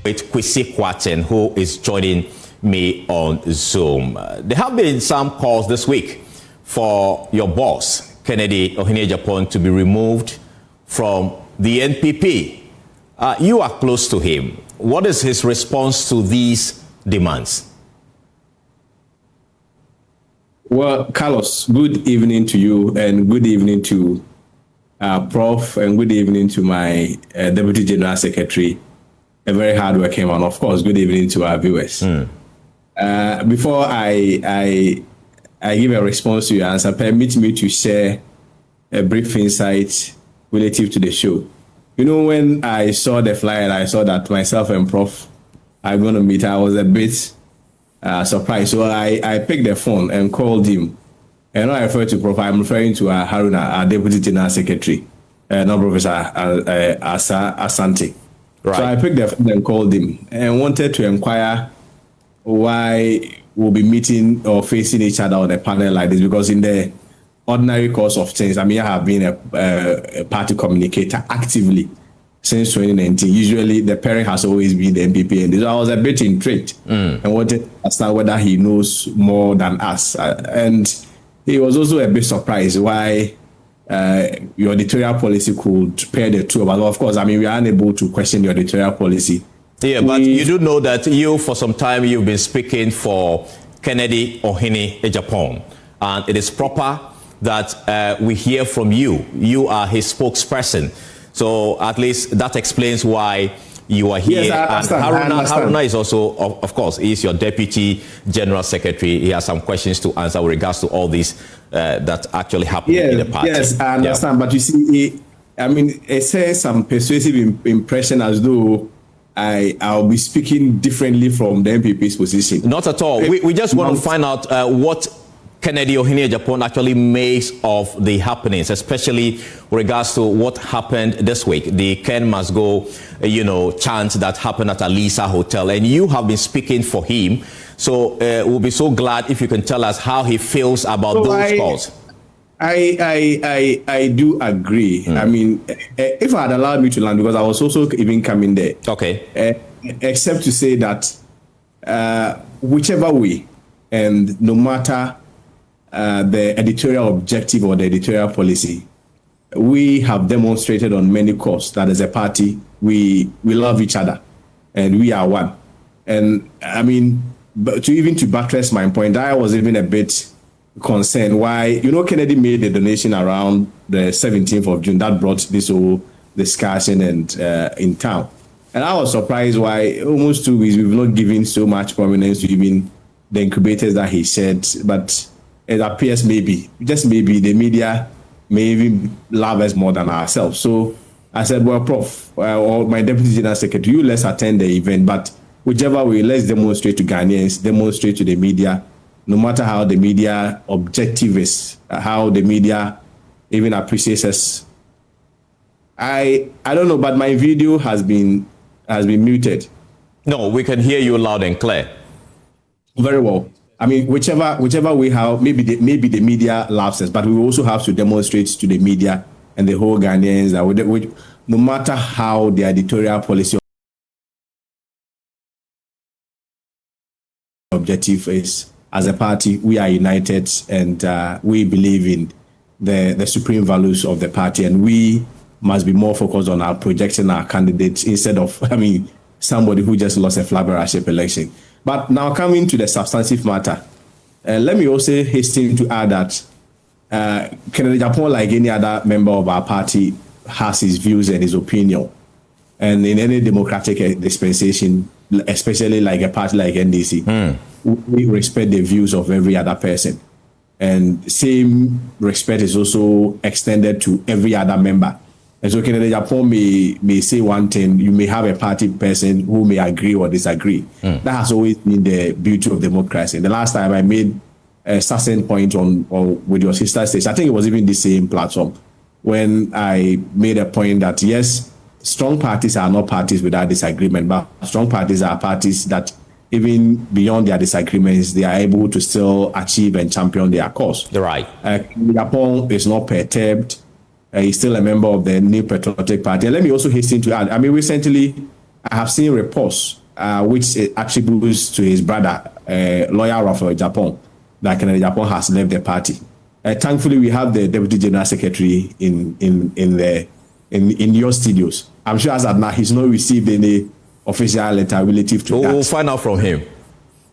with Kweku Annan, who is joining me on Zoom. There have been some calls this week for your boss, Kennedy Agyapong, to be removed from the NPP. You are close to him. What is his response to these demands? Well, Carlos, good evening to you, and good evening to Prof, and good evening to my Deputy General Secretary, a very hardworking one. Of course, good evening to our viewers. Before I give a response to your answer, permit me to share a brief insight relative to the show. You know, when I saw the flyer and I saw that myself and Prof are going to meet, I was a bit surprised. So I picked the phone and called him. And when I refer to Prof, I'm referring to Haruna, our Deputy General Secretary, not Professor Asante. Right. So I picked the phone and called him and wanted to inquire why we'll be meeting or facing each other on a panel like this, because in the ordinary course of things, I mean, I have been a party communicator actively since 2019. Usually the parent has always been the NPP, and so I was a bit intrigued and wanted to understand whether he knows more than us. And he was also a bit surprised why your editorial policy could pair the two of us. Of course, I mean, we are unable to question your editorial policy. Yeah, but you do know that you, for some time, you've been speaking for Kennedy Agyapong, and it is proper that we hear from you. You are his spokesperson. So at least that explains why you are here. Yes, and Haruna is also, of course, he's your Deputy General Secretary. He has some questions to answer with regards to all this that actually happened in the party. Yes, I understand. Yeah. But you see, I mean, it says some persuasive impression as though I'll be speaking differently from the NPP's position. Not at all. We just want to find out what Kennedy Agyapong actually makes of the happenings, especially with regards to what happened this week, the Ken must go, chant that happened at Alisa Hotel, and you have been speaking for him. So we'll be so glad if you can tell us how he feels about those calls. I do agree. I mean, if I had allowed me to land, because I was also even coming there. Okay. Except to say that whichever way, and no matter the editorial objective or the editorial policy, we have demonstrated on many courts that as a party, we love each other and we are one. And I mean, to buttress my point, I was even a bit concerned why, Kennedy made the donation around the 17th of June that brought this whole discussion and in town. And I was surprised why almost 2 weeks we've not given so much prominence to even the incubators that he said, but it appears just maybe, the media may even love us more than ourselves. So I said, well, Prof, or my Deputy General Secretary, let's attend the event, but whichever way, let's demonstrate to Ghanaians, demonstrate to the media, no matter how the media objective is, how the media even appreciates us. I don't know, but my video has been muted. No, we can hear you loud and clear. Very well. I mean, whichever way, how maybe the media loves us, but we also have to demonstrate to the media and the whole Ghanaians that no matter how the editorial policy objective is, as a party, we are united, and we believe in the supreme values of the party, and we must be more focused on our projecting our candidates instead of, somebody who just lost a flabbergasted election. But now coming to the substantive matter, let me also hasten to add that Kennedy Agyapong, like any other member of our party, has his views and his opinion. And in any democratic dispensation, especially like a party like NDC, we respect the views of every other person. And same respect is also extended to every other member. And so Kennedy Agyapong may say one thing, you may have a party person who may agree or disagree. That has always been the beauty of democracy. And the last time I made a certain point with your sister station, I think it was even the same platform, when I made a point that yes, strong parties are not parties without disagreement, but strong parties are parties that even beyond their disagreements, they are able to still achieve and champion their cause. Right. Agyapong is not perturbed. He's still a member of the New Patriotic Party. And let me also hasten to add, recently I have seen reports which attributes to his brother, lawyer Ato Agyapong, that Kennedy Agyapong has left the party. Thankfully, we have the Deputy General Secretary in your studios. I'm sure as of now, he's not received any official letter relative to that. We'll find out from him.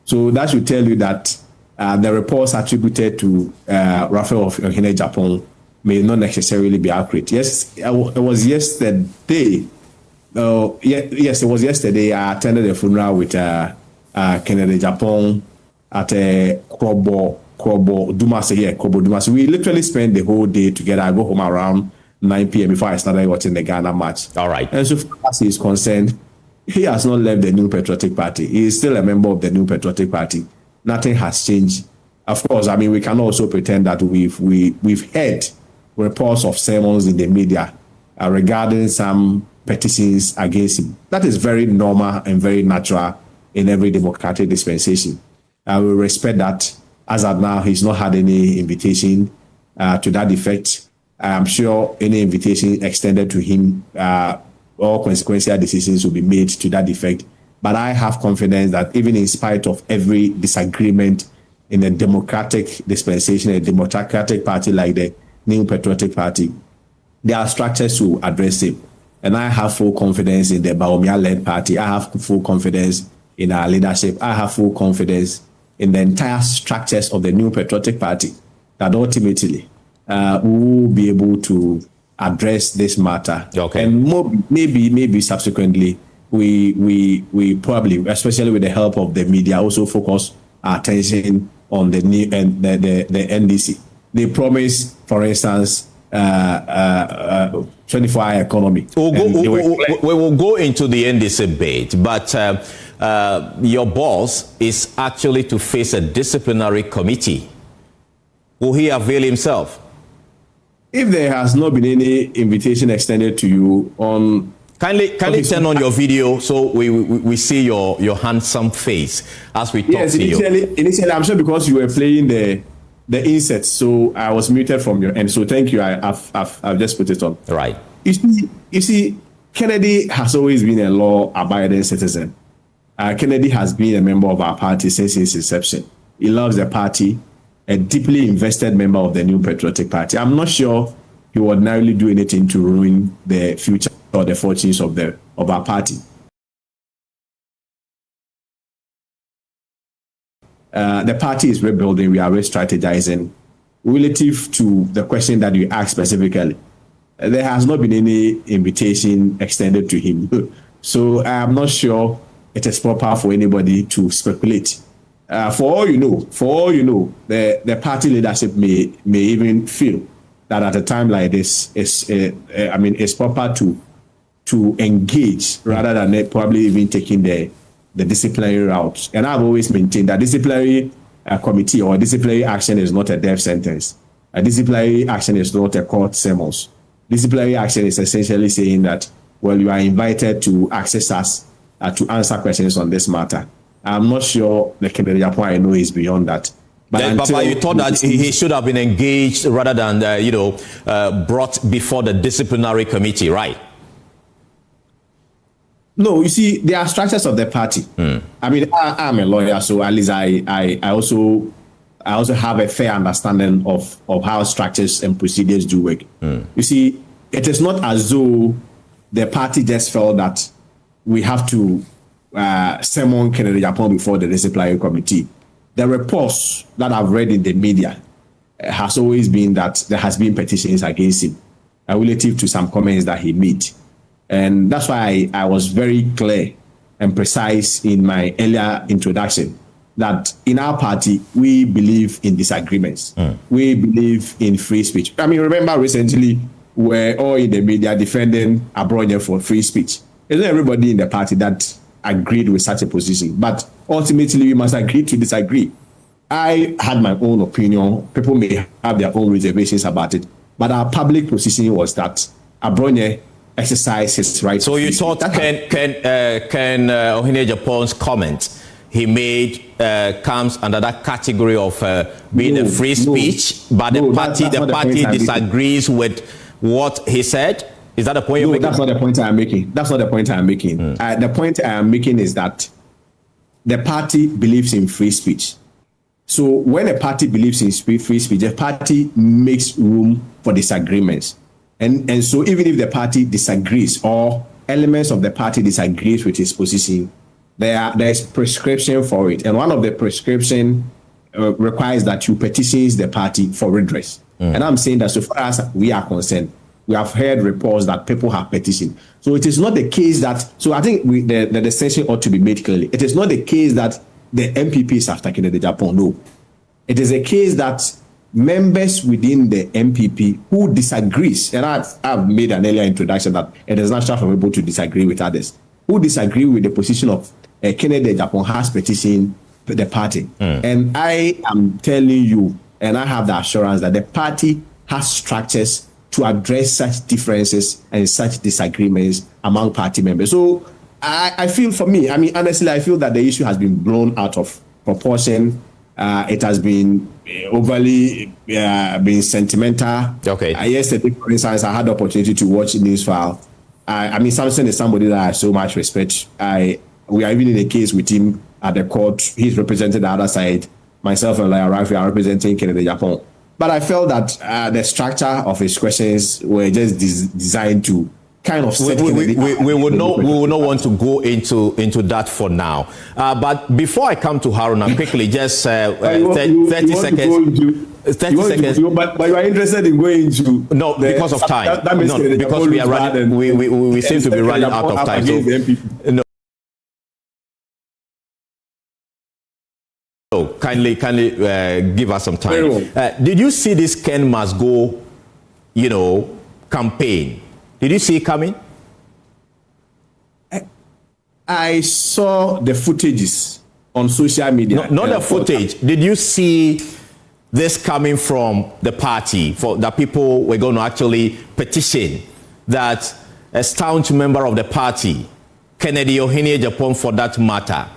So that should tell you that the reports attributed to Raphael Kennedy Agyapong may not necessarily be accurate. Yes, it was yesterday. Yes, it was yesterday. I attended a funeral with Kennedy Agyapong at Kobo Dumasi here. Kobo Dumasi. We literally spent the whole day together. I go home around 9 p.m. before I started watching the Ghana match. All right. And so far as he is concerned, he has not left the New Patriotic Party. He is still a member of the New Patriotic Party. Nothing has changed. Of course, I mean, we can also pretend that we've heard reports of sermons in the media regarding some petitions against him. That is very normal and very natural in every democratic dispensation. I will respect that. As of now, he's not had any invitation to that effect. I'm sure any invitation extended to him, all consequential decisions will be made to that effect. But I have confidence that even in spite of every disagreement in a democratic dispensation, a democratic party like the New Patriotic Party, there are structures to address it. And I have full confidence in the Bawumia-led party. I have full confidence in our leadership. I have full confidence in the entire structures of the New Patriotic Party that ultimately we will be able to address this matter. Okay. And maybe subsequently, we probably, especially with the help of the media, also focus our attention on the new and the NDC. They promise, for instance, 24-hour economy. We will go into the NDC debate, but your boss is actually to face a disciplinary committee. Will he avail himself? If there has not been any invitation extended to you on... Kindly turn on your video so we see your handsome face as we talk to you. Initially, I'm sure because you were playing the insert, so I was muted from your end. So thank you. I've just put it on. Right. You see, Kennedy has always been a law-abiding citizen. Kennedy has been a member of our party since its inception. He loves the party, a deeply invested member of the New Patriotic Party. I'm not sure he would ordinarily do anything to ruin the future or the fortunes of our party. The party is rebuilding. We are re-strategizing. Relative to the question that you asked specifically, there has not been any invitation extended to him. So I am not sure it is proper for anybody to speculate. For all you know, the party leadership may even feel that at a time like this, it's proper to engage rather than probably even taking the disciplinary route. And I've always maintained that disciplinary committee or disciplinary action is not a death sentence. A disciplinary action is not a court summons. Disciplinary action is essentially saying that, well, you are invited to access us to answer questions on this matter. I'm not sure the Kennedy Agyapong I know is beyond that. But you thought that he should have been engaged rather than, brought before the disciplinary committee, right? No, you see, there are structures of the party. I mean, I'm a lawyer, so at least I also have a fair understanding of how structures and procedures do work. You see, it is not as though the party just felt that we have to summon Kennedy Agyapong before the disciplinary committee. The reports that I've read in the media has always been that there has been petitions against him relative to some comments that he made. And that's why I was very clear and precise in my earlier introduction that in our party, we believe in disagreements. We believe in free speech. I mean, remember recently, we're all in the media defending Adorye for free speech. It's not everybody in the party that agreed with such a position, but ultimately we must agree to disagree. I had my own opinion. People may have their own reservations about it, but our public position was that Adorye exercise his right. So you thought Ken Ofori Agyapong's comment he made comes under that category of being a free speech, but the party disagrees with what he said? Is that the point you're making? That's not the point I'm making. That's not the point I'm making. The point I am making is that the party believes in free speech. So when a party believes in free speech, the party makes room for disagreements. And so even if the party disagrees or elements of the party disagrees with its position, there's prescription for it. And one of the prescription requires that you petition the party for redress. And I'm saying that so far as we are concerned, we have heard reports that people have petitioned. So it is not the case that, so I think the distinction ought to be made clearly. It is not the case that the NPP is after Kennedy Agyapong. No. It is a case that members within the NPP who disagrees, and I've made an earlier introduction that it is natural for people to disagree with others, who disagree with the position of Kennedy Agyapong has petitioned the party. And I am telling you, and I have the assurance that the party has structures to address such differences and such disagreements among party members. So I feel, for me, I mean, honestly, I feel that the issue has been blown out of proportion. It has been overly been sentimental. Okay. Yesterday, for instance, I had the opportunity to watch News File. I mean, Samson is somebody that I have so much respect. We are even in a case with him at the court. He's represented the other side. Myself and Lawyer Rafi are representing Kennedy Agyapong. But I felt that the structure of his questions were just designed to kind of set we would not want to go into that for now. But before I come to Haruna, quickly, just 30 seconds. 30 seconds. But you are interested in going to because of time. Because we are running. We seem to be running out of time. So, no. So kindly give us some time. Did you see this Ken Must Go, campaign? Did you see it coming? I saw the footages on social media. Not the footage. Did you see this coming from the party, for that people were going to actually petition that a staunch member of the party, Kennedy Agyapong for that matter,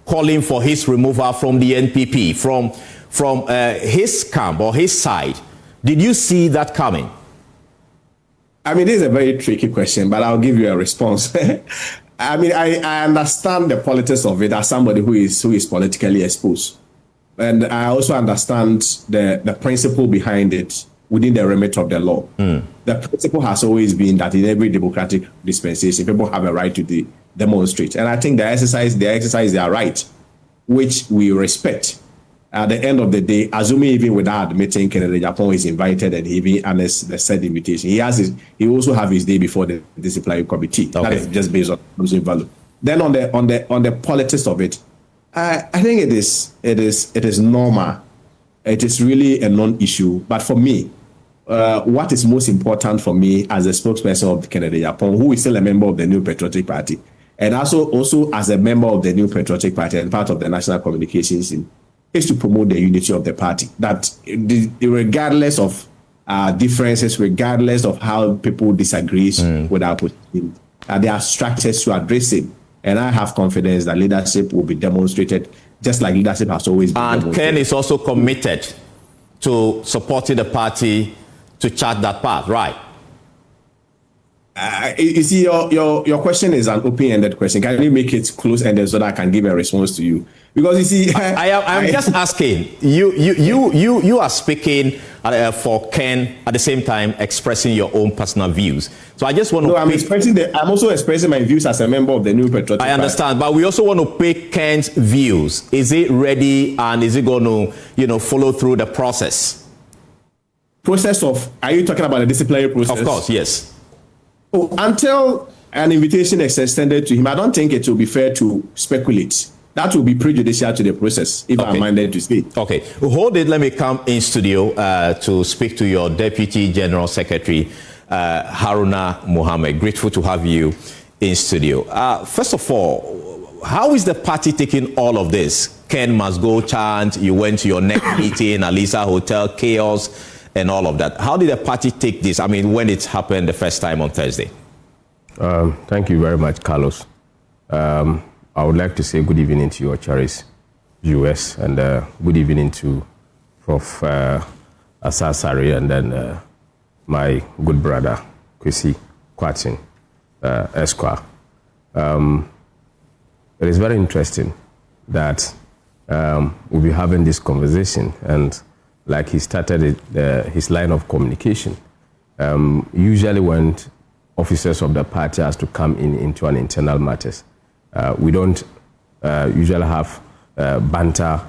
calling for his removal from the NPP, from his camp or his side? Did you see that coming? I mean, this is a very tricky question, but I'll give you a response. I mean, I understand the politics of it as somebody who is politically exposed. And I also understand the principle behind it within the remit of the law. The principle has always been that in every democratic dispensation, people have a right to demonstrate. And I think they exercise their right, which we respect. At the end of the day, assuming even without admitting Kennedy Agyapong is invited and he even honors the said invitation, he also have his day before the disciplinary committee. Okay. That is just based on value. Then on the politics of it, I think it is normal. It is really a non-issue. But for me, what is most important for me as a spokesperson of Kennedy Agyapong, who is still a member of the New Patriotic Party, and also as a member of the New Patriotic Party and part of the National Communications team, is to promote the unity of the party. That regardless of differences, regardless of how people disagree with our position, there are structures to address it. And I have confidence that leadership will be demonstrated, just like leadership has always been demonstrated. And Ken is also committed to supporting the party to chart that path, right? You see, your question is an open-ended question. Can you make it close-ended so that I can give a response to you? Because you see, I'm just asking. You are speaking for Ken at the same time expressing your own personal views. So I just want to. No, I'm also expressing my views as a member of the New Patriotic Party. I understand, but we also want to pick Ken's views. Is it ready, and is it going to, follow through the process? Process of? Are you talking about the disciplinary process? Of course, yes. Oh, until an invitation is extended to him, I don't think it will be fair to speculate. That will be prejudicial to the process, if I'm minded to speak. Okay. Hold it. Let me come in studio to speak to your Deputy General Secretary, Haruna Mohammed. Grateful to have you in studio. First of all, how is the party taking all of this? Ken Must Go chant, you went to your next meeting, Alisa Hotel, chaos, and all of that. How did the party take this? I mean, when it happened the first time on Thursday? Thank you very much, Carlos. I would like to say good evening to your cherished viewers, and good evening to Prof. Asare, and then my good brother, Kwesi Kwatin, Esquire. It is very interesting that we'll be having this conversation, and like he started his line of communication, usually when officers of the party has to come into an internal matters, we don't usually have banter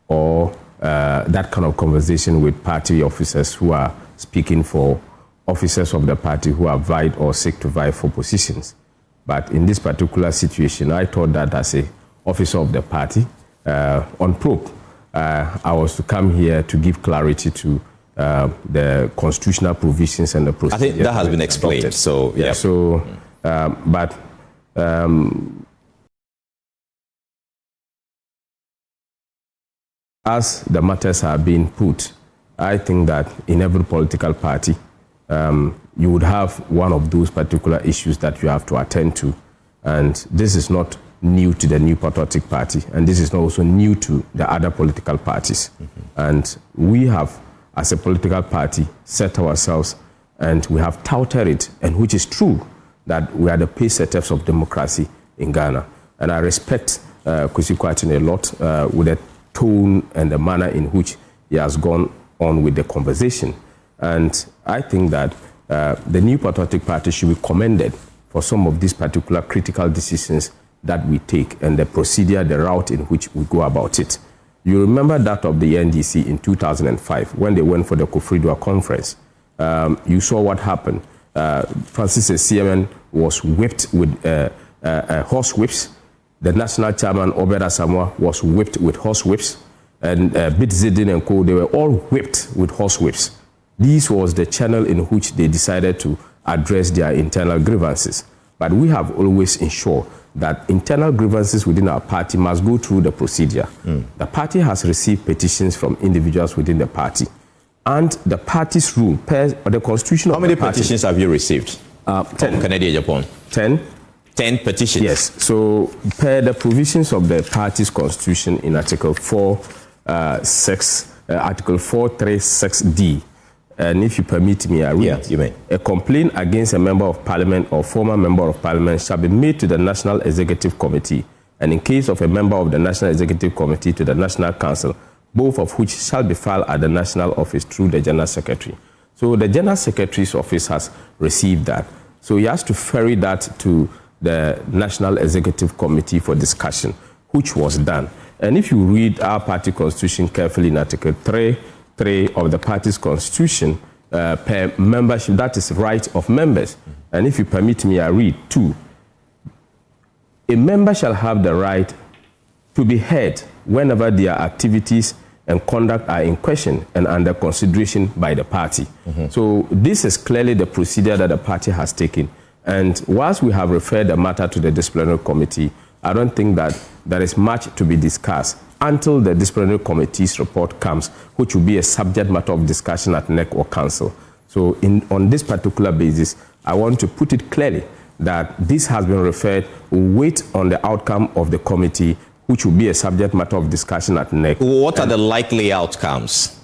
or that kind of conversation with party officers who are speaking for officers of the party who have vied or seek to vie for positions. But in this particular situation, I thought that as an officer of the party, on probe, I was to come here to give clarity to the constitutional provisions and the procedure. I think that has been explained. So, yeah. So, as the matters are being put, I think that in every political party, you would have one of those particular issues that you have to attend to. And this is not new to the New Patriotic Party, and this is not also new to the other political parties. And we have, as a political party, set ourselves and we have touted it, and which is true, that we are the pace setters of democracy in Ghana. And I respect Kweku Annan a lot with the tone and the manner in which he has gone on with the conversation. And I think that the New Patriotic Party should be commended for some of these particular critical decisions that we take and the procedure, the route in which we go about it. You remember that of the NDC in 2005 when they went for the Kofridua conference. You saw what happened. Francis Esiamen was whipped with horse whips. The national chairman, Obeda Samoa, was whipped with horse whips. And Bitzidin and Co., they were all whipped with horse whips. This was the channel in which they decided to address their internal grievances. But we have always ensured that internal grievances within our party must go through the procedure. The party has received petitions from individuals within the party. And the party's rule, per the constitution of the party... How many petitions have you received? 10. From Kennedy Agyapong? 10. 10 petitions? Yes. So, per the provisions of the party's constitution in Article 4.6, Article 436D, and if you permit me, I read. Yeah, you may. A complaint against a member of parliament or former member of parliament shall be made to the National Executive Committee, and in case of a member of the National Executive Committee, to the National Council, both of which shall be filed at the National Office through the General Secretary. So the General Secretary's office has received that. So he has to ferry that to the National Executive Committee for discussion, which was done. And if you read our party constitution carefully in Article 3 of the party's constitution, per membership, that is right of members. And if you permit me, I read 2. A member shall have the right to be heard whenever their activities and conduct are in question and under consideration by the party. So this is clearly the procedure that the party has taken. And whilst we have referred the matter to the disciplinary committee, I don't think that there is much to be discussed until the disciplinary committee's report comes, which will be a subject matter of discussion at NEC or council. So on this particular basis, I want to put it clearly that this has been referred. We'll wait on the outcome of the committee, which will be a subject matter of discussion at NEC. What are the likely outcomes?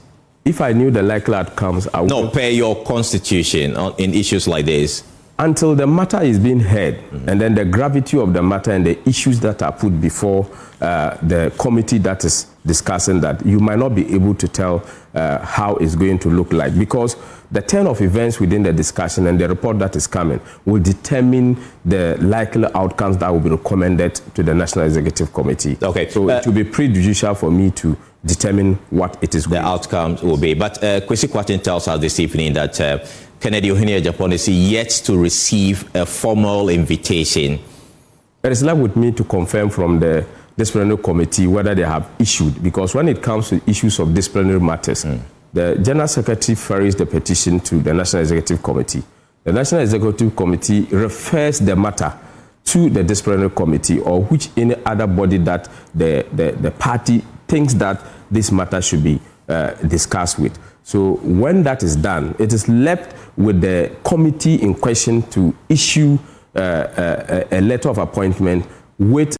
If I knew the likely outcomes, I would... No, per your constitution in issues like this. Until the matter is being heard, and then the gravity of the matter and the issues that are put before the committee that is discussing that, you might not be able to tell how it's going to look like, because the turn of events within the discussion and the report that is coming will determine the likely outcomes that will be recommended to the National Executive Committee. Okay. So it will be prejudicial for me to determine what it is going the outcomes will be. But Kweku Annan tells us this evening that Kennedy Agyapong is yet to receive a formal invitation. It is left with me to confirm from the disciplinary committee whether they have issued, because when it comes to issues of disciplinary matters, the General Secretary ferries the petition to the National Executive Committee. The National Executive Committee refers the matter to the disciplinary committee or which any other body that the party thinks that this matter should be discussed with. So when that is done, it is left with the committee in question to issue a letter of appointment with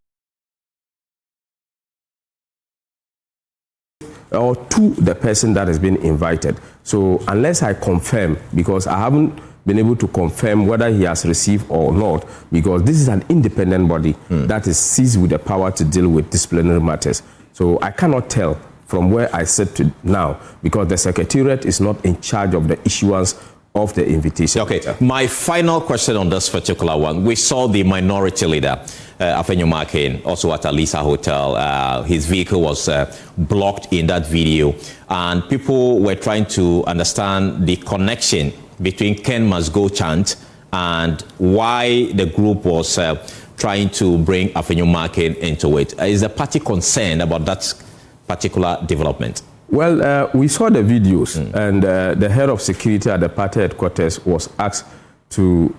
or to the person that has been invited. So unless I confirm, because I haven't been able to confirm whether he has received or not, because this is an independent body that is seized with the power to deal with disciplinary matters. So I cannot tell from where I sit to now, because the Secretariat is not in charge of the issuance of the invitation. Okay, my final question on this particular one. We saw the minority leader, Afenyo Markin, also at a Lisa Hotel. His vehicle was blocked in that video, and people were trying to understand the connection between Ken Must Go chant and why the group was trying to bring Afenyo Markin into it. Is the party concerned about that particular development? Well, we saw the videos, and the head of security at the party headquarters was asked to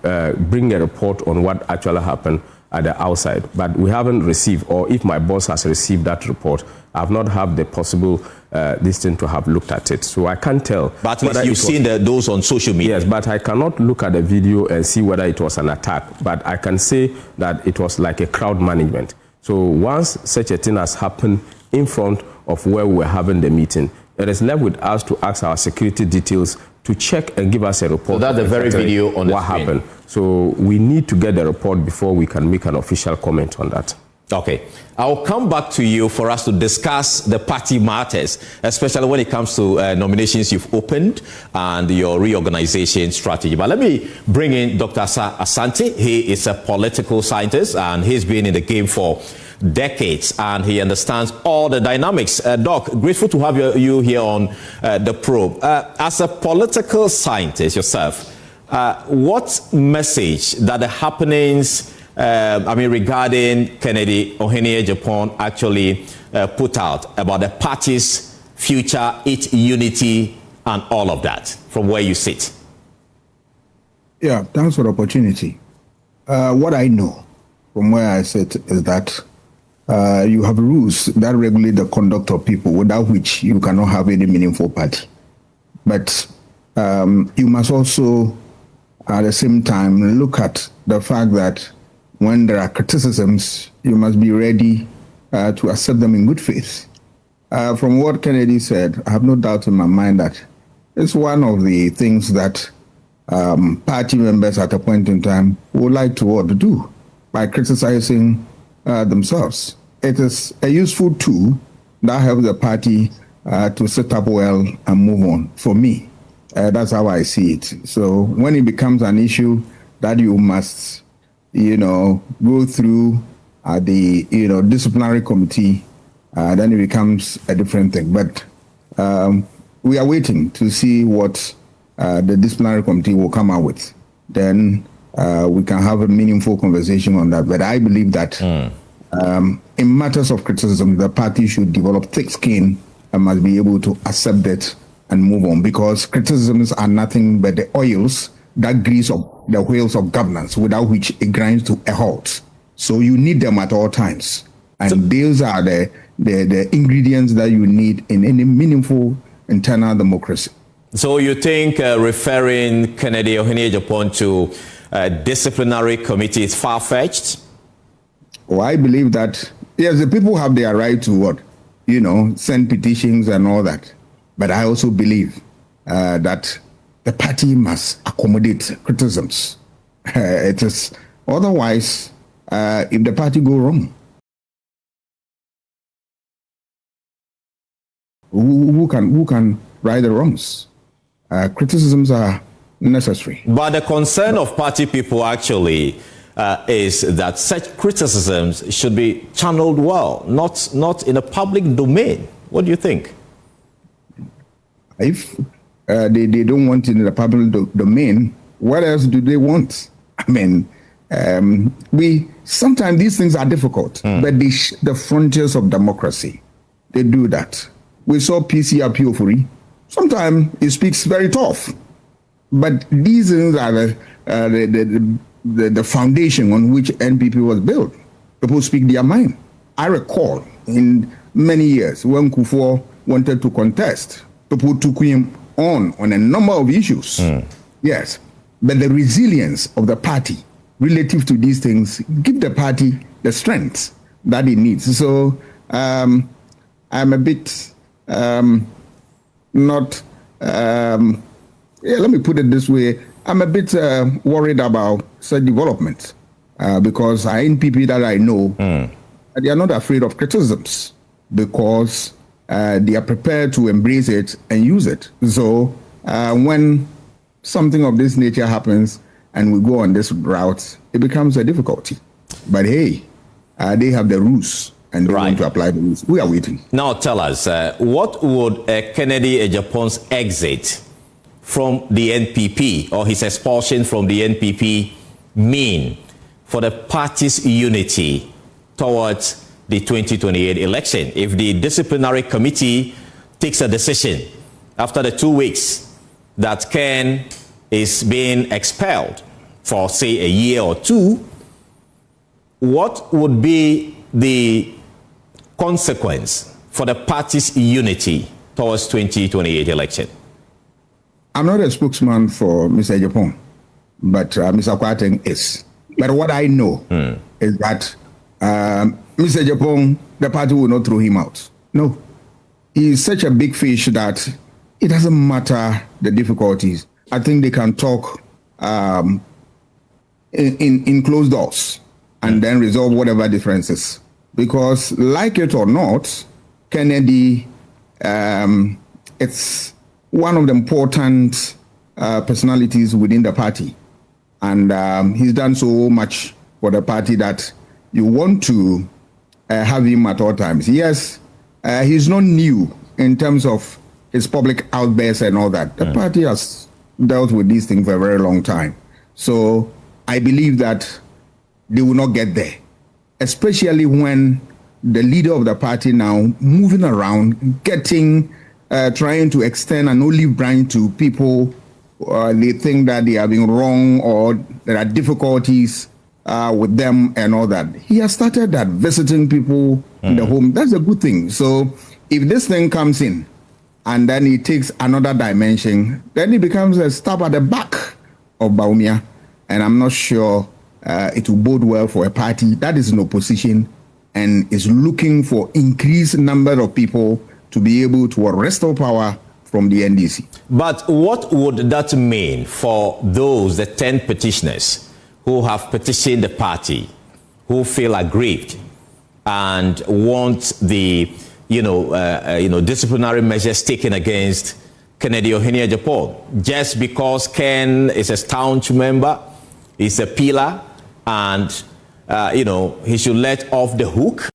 bring a report on what actually happened at the outside. But we haven't received, or if my boss has received that report, I've not had the possible this thing to have looked at it. So I can't tell. But at least you've seen those on social media. Yes, but I cannot look at the video and see whether it was an attack. But I can say that it was like a crowd management. So once such a thing has happened in front of where we were having the meeting, it is left with us to ask our security details to check and give us a report. So that's the very video on what happened. So we need to get the report before we can make an official comment on that. Okay, I'll come back to you for us to discuss the party matters, especially when it comes to nominations you've opened and your reorganization strategy. But let me bring in Dr. Asante. He is a political scientist and he's been in the game for decades and he understands all the dynamics. Doc, grateful to have you here on the probe. As a political scientist yourself, what message that the happenings regarding Kennedy Agyapong actually put out about the party's future, its unity, and all of that, from where you sit? Yeah, thanks for the opportunity. What I know from where I sit is that you have rules that regulate the conduct of people, without which you cannot have any meaningful party. But you must also, at the same time, look at the fact that when there are criticisms, you must be ready to accept them in good faith. From what Kennedy said, I have no doubt in my mind that it's one of the things that party members at a point in time would like to do by criticizing themselves. It is a useful tool that helps the party to set up well and move on. For me, that's how I see it. So when it becomes an issue that you must, go through the, disciplinary committee, then it becomes a different thing. But we are waiting to see what the disciplinary committee will come out with. Then we can have a meaningful conversation on that. But I believe that in matters of criticism, the party should develop thick skin and must be able to accept it and move on, because criticisms are nothing but the oils that grease up the wheels of governance, without which it grinds to a halt. So you need them at all times. And those are the ingredients that you need in any meaningful internal democracy. So you think referring Kennedy Agyapong to a disciplinary committee is far-fetched? Well, I believe that, yes, the people have their right to send petitions and all that. But I also believe that the party must accommodate criticisms. It is otherwise, if the party go wrong, who can right the wrongs? Criticisms are necessary. But the concern of party people actually is that such criticisms should be channeled well, not in a public domain. What do you think? If they don't want it in the public domain, what else do they want? I mean, sometimes these things are difficult, but the frontiers of democracy, they do that. We saw PC Ofori. Sometimes he speaks very tough, but these things are the foundation on which NPP was built. People speak their mind. I recall in many years when Akufo wanted to contest, people took him on a number of issues. Yes, but the resilience of the party relative to these things give the party the strength that it needs. So I'm a bit let me put it this way. I'm a bit worried about such development because NPP that I know, they are not afraid of criticisms because they are prepared to embrace it and use it. So when something of this nature happens and we go on this route, it becomes a difficulty. But hey, they have the rules and they want to apply the rules. We are waiting. Now tell us, what would Kennedy Agyapong's exit from the NPP or his expulsion from the NPP mean for the party's unity towards the 2028 election? If the disciplinary committee takes a decision after the 2 weeks that Ken is being expelled for, say, a year or two, what would be the consequence for the party's unity towards 2028 election? I'm not a spokesman for Mr. Agyapong, but Mr. Kwateng is. But what I know is that Mr. Agyapong, the party will not throw him out. No. He is such a big fish that it doesn't matter the difficulties. I think they can talk in closed doors and then resolve whatever differences. Because like it or not, Kennedy, it's one of the important personalities within the party. And he's done so much for the party that you want to have him at all times. Yes, he's not new in terms of his public outbursts and all that. The party has dealt with these things for a very long time. So I believe that they will not get there, especially when the leader of the party now moving around, trying to extend an olive branch to people. They think that they are being wrong or there are difficulties with them and all that. He has started that, visiting people in the home. That's a good thing. So if this thing comes in and then it takes another dimension, then it becomes a stab at the back of Bawumia. And I'm not sure it will bode well for a party that is in opposition and is looking for increased number of people to be able to restore power from the NDC. But what would that mean for those, the 10 petitioners who have petitioned the party, who feel aggrieved and want the disciplinary measures taken against Kennedy Agyapong just because Ken is a staunch member, is a pillar, and he should let off the hook?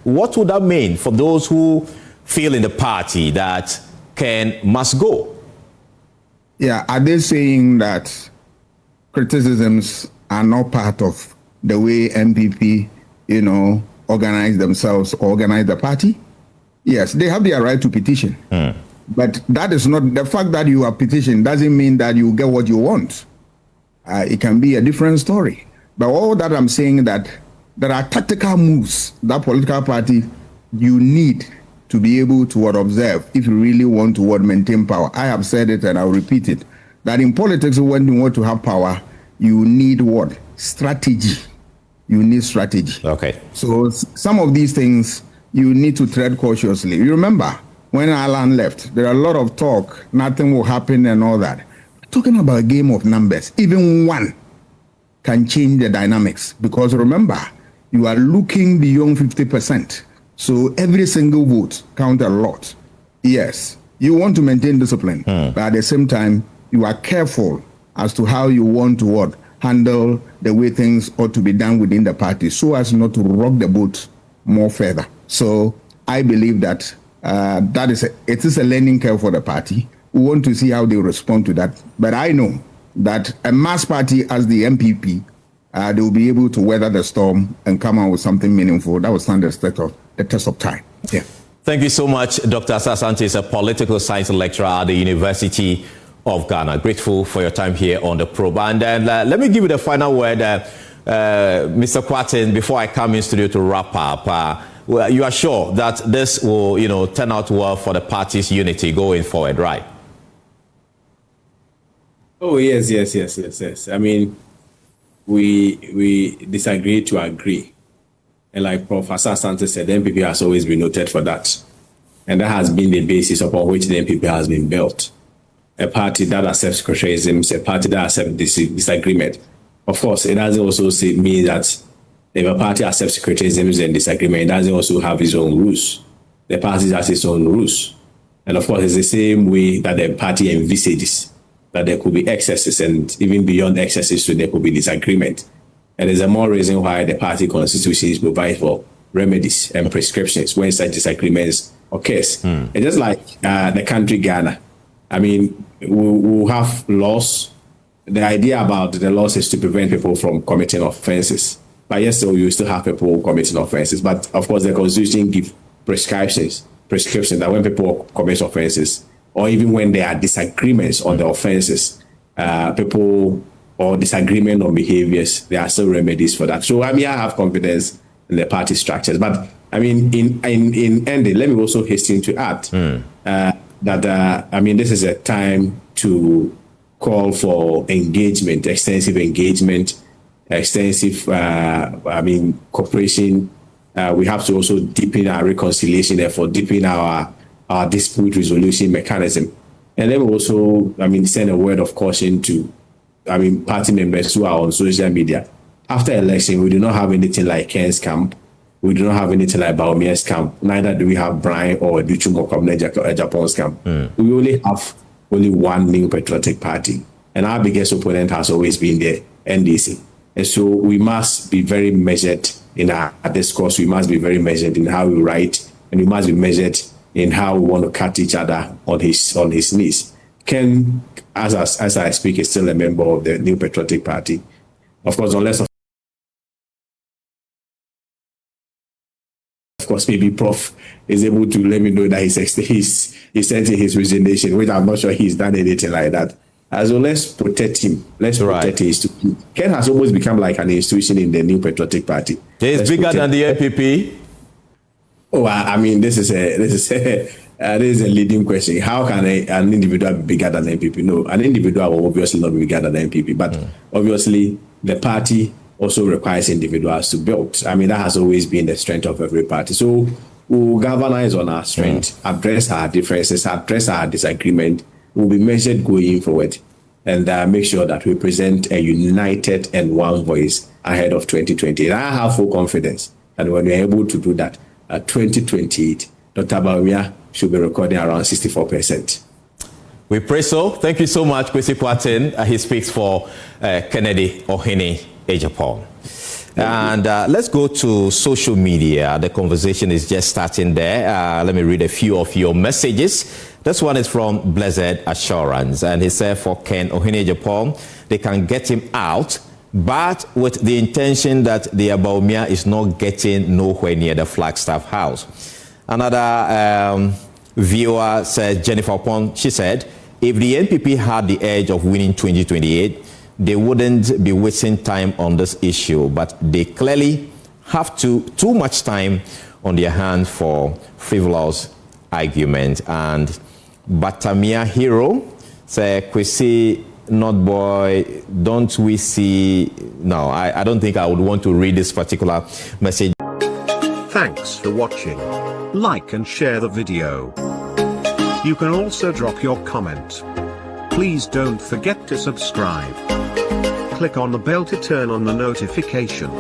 What would that mean for those who feel in the party that Ken must go? Yeah, are they saying that criticisms are not part of the way NPP, organize themselves, organize the party? Yes, they have their right to petition. But that is not, the fact that you have petitioned doesn't mean that you get what you want. It can be a different story. But all that I'm saying that there are tactical moves that political party you need to be able to observe if you really want to maintain power. I have said it and I'll repeat it, that in politics, when you want to have power, you need what? Strategy. You need strategy. Okay. So some of these things you need to tread cautiously. You remember when Alan left, there are a lot of talk, nothing will happen and all that. Talking about a game of numbers, even one can change the dynamics, because remember, you are looking beyond 50%. So every single vote counts a lot. Yes, you want to maintain discipline, but at the same time, you are careful as to how you want to handle the way things ought to be done within the party so as not to rock the boat more further. So I believe that it is a learning curve for the party. We want to see how they respond to that. But I know that a mass party as the NPP, they will be able to weather the storm and come out with something meaningful that will stand the test of time. Yeah. Thank you so much, Dr. Asante is a political science lecturer at the University of Ghana. Grateful for your time here on the probe. And let me give you the final word, Mr. Kwateng, before I come in studio to wrap up. You are sure that this will, turn out well for the party's unity going forward, right? Oh, yes. I mean, we disagree to agree. And like Prof. Asante said, the NPP has always been noted for that. And that has been the basis upon which the NPP has been built. A party that accepts secretarism, a party that accepts disagreement. Of course, it doesn't also mean that if a party accepts secretarism and disagreement, it doesn't also have its own rules. The party has its own rules. And of course, it's the same way that the party envisages that there could be excesses, and even beyond excesses, so there could be disagreement. And there's a more reason why the party constitutions provide for remedies and prescriptions when such disagreements occurs. It's just like the country Ghana. I mean, we'll have laws. The idea about the laws is to prevent people from committing offenses. But yes, so you still have people committing offenses. But of course, the constitution gives prescriptions that when people commit offenses, or even when there are disagreements on the offenses, people or disagreement on behaviors, there are still remedies for that. So I mean, I have confidence in the party structures. But I mean, in ending, let me also hasten to add that I mean, this is a time to call for engagement, extensive engagement, extensive cooperation. We have to also deepen our reconciliation effort, deepen our dispute resolution mechanism. And then we also, send a word of caution to, party members who are on social media. After election, we do not have anything like Ken's camp. We do not have anything like Bawumia's camp. Neither do we have Brian or Duchungo Kwabena Agyapong's camp. We only have one new patriotic party. And our biggest opponent has always been the NDC. And so we must be very measured in our discourse. We must be very measured in how we write, and we must be measured in how we want to cut each other on his knees. Ken, as I speak, is still a member of the New Patriotic Party. Of course, unless of course maybe Prof is able to let me know that he's sent in his resignation, which I'm not sure he's done anything like that. So let's protect him. Let's protect his institution. Ken has almost become like an institution in the New Patriotic Party. He's bigger than the NPP. Oh, this is a leading question. How can an individual be bigger than the NPP? No, an individual will obviously not be bigger than the NPP, but obviously the party also requires individuals to build. That has always been the strength of every party. So we'll galvanize on our strength, address our differences, address our disagreement. We'll be measured going forward, and make sure that we present a united and one voice ahead of 2020. And I have full confidence that when we're able to do that, at 2028, Dr. Bawumia should be recording around 64%. We pray so. Thank you so much, Kweku Annan. He speaks for Kennedy Agyapong. And let's go to social media. The conversation is just starting there. Let me read a few of your messages. This one is from Blessed Assurance, and he said for Ken Ofori Agyapong, they can get him out, but with the intention that the Bawumia is not getting nowhere near the Flagstaff House. Another viewer said, Jennifer Pong, she said, if the NPP had the edge of winning 2028, they wouldn't be wasting time on this issue, but they clearly have too much time on their hands for frivolous argument. And Batamia Hero said, Kwesi not boy, don't we see? No, I don't think I would want to read this particular message. Thanks for watching. Like and share the video. You can also drop your comment. Please don't forget to subscribe. Click on the bell to turn on the notification.